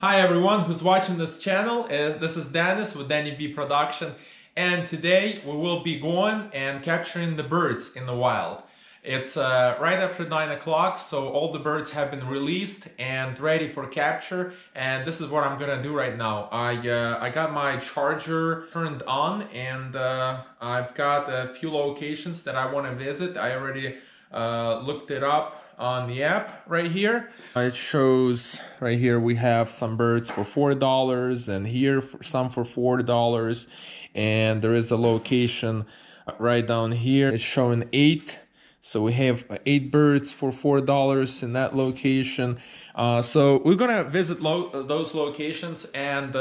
Hi everyone who's watching this channel. This is Dennis with Danny B Production, and today we will be going and capturing the birds in the wild. It's right after 9 o'clock, so all the birds have been released and ready for capture, and this is what I'm gonna do right now. I got my charger turned on, and I've got a few locations that I want to visit. I already looked it up on the app right here. It shows right here we have some birds for $4 and here some for $4, and there is a location right down here. It's showing 8, so we have 8 birds for $4 in that location. So we're gonna visit those locations and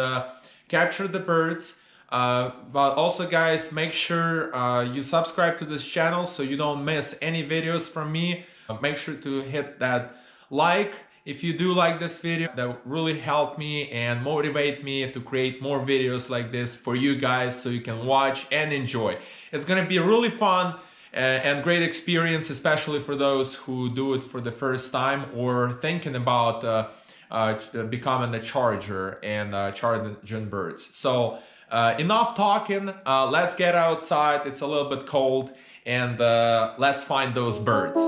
capture the birds. But also, guys, make sure you subscribe to this channel so you don't miss any videos from me. Make sure to hit that like if you do like this video. That will really help me and motivate me to create more videos like this for you guys so you can watch and enjoy. It's gonna be really fun and great experience, especially for those who do it for the first time or thinking about becoming a charger and charging birds. So enough talking, let's get outside. It's a little bit cold, and let's find those birds.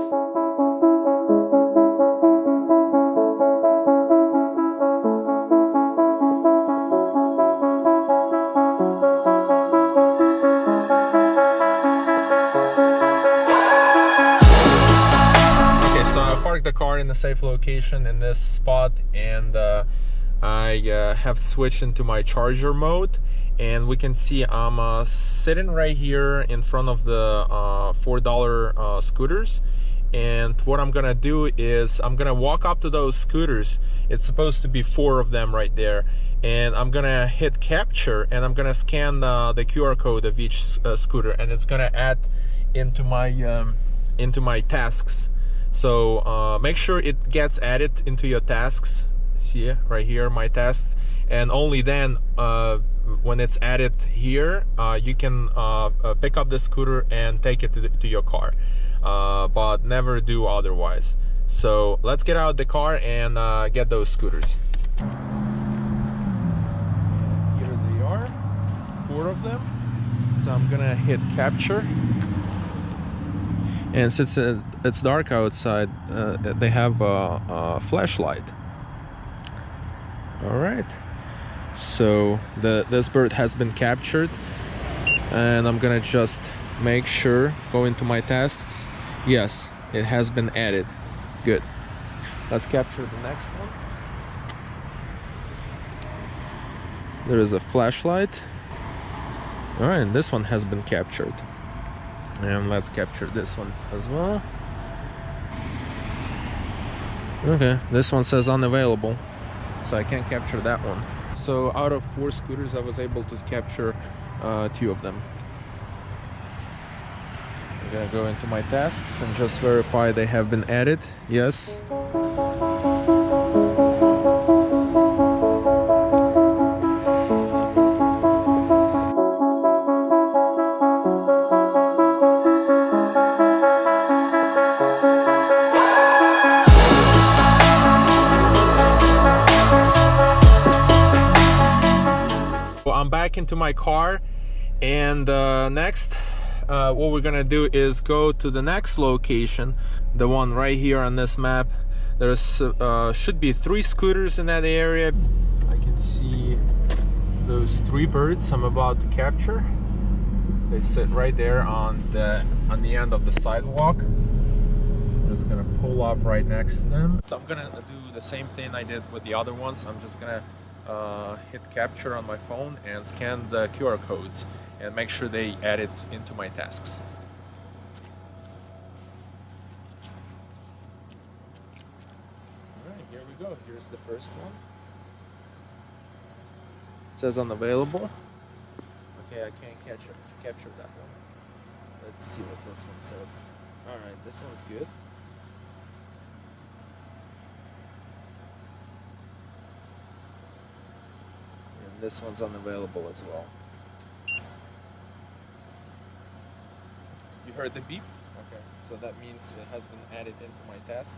Okay, so I parked the car in a safe location in this spot, and I have switched into my charger mode, and we can see I'm sitting right here in front of the $4 scooters. And what I'm gonna do is I'm gonna walk up to those scooters. It's supposed to be 4 of them right there, and I'm gonna hit capture, and I'm gonna scan the QR code of each scooter, and it's gonna add into my tasks. So make sure it gets added into your tasks. See right here, my tasks, and only then when it's added here, you can pick up the scooter and take it to your car, but never do otherwise. So let's get out the car and get those scooters. Here they are, 4 of them. So I'm gonna hit capture, and since it's dark outside, they have a flashlight. All right, so this bird has been captured, and I'm gonna just make sure, go into my tasks. Yes, it has been added. Good. Let's capture the next one. There is a flashlight. All right, this one has been captured, and let's capture this one as well. Okay, this one says unavailable, so I can't capture that one. So out of 4 scooters, I was able to capture 2 of them. I'm gonna go into my tasks and just verify they have been added. Yes. I'm back into my car, and next what we're gonna do is go to the next location, the one right here on this map. There's should be 3 scooters in that area. I can see those 3 birds I'm about to capture. They sit right there on the end of the sidewalk. I'm just gonna pull up right next to them. So I'm gonna do the same thing I did with the other ones. I'm just gonna hit capture on my phone and scan the QR codes and make sure they add it into my tasks. Alright, here we go. Here's the first one. It says unavailable. Okay, I can't capture that one. Let's see what this one says. Alright, this one's good. This one's unavailable as well. You heard the beep? Okay, so that means it has been added into my task.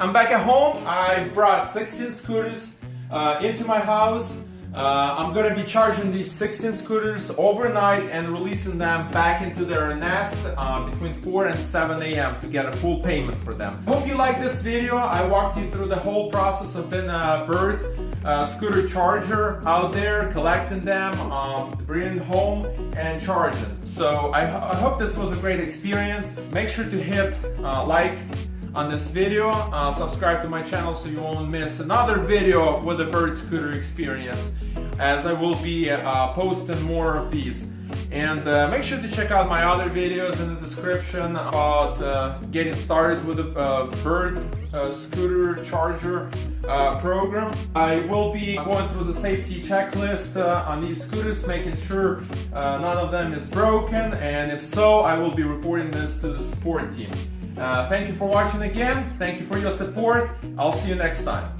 I'm back at home. I brought 16 scooters into my house. I'm gonna be charging these 16 scooters overnight and releasing them back into their nest between 4 and 7 a.m. to get a full payment for them. Hope you like this video. I walked you through the whole process of being a bird scooter charger out there, collecting them, bringing home and charging. So I hope this was a great experience. Make sure to hit like on this video, subscribe to my channel so you won't miss another video with a bird scooter experience, as I will be posting more of these. And make sure to check out my other videos in the description about getting started with a bird scooter charger program. I will be going through the safety checklist on these scooters, making sure none of them is broken, and if so, I will be reporting this to the support team. Thank you for watching again. Thank you for your support. I'll see you next time.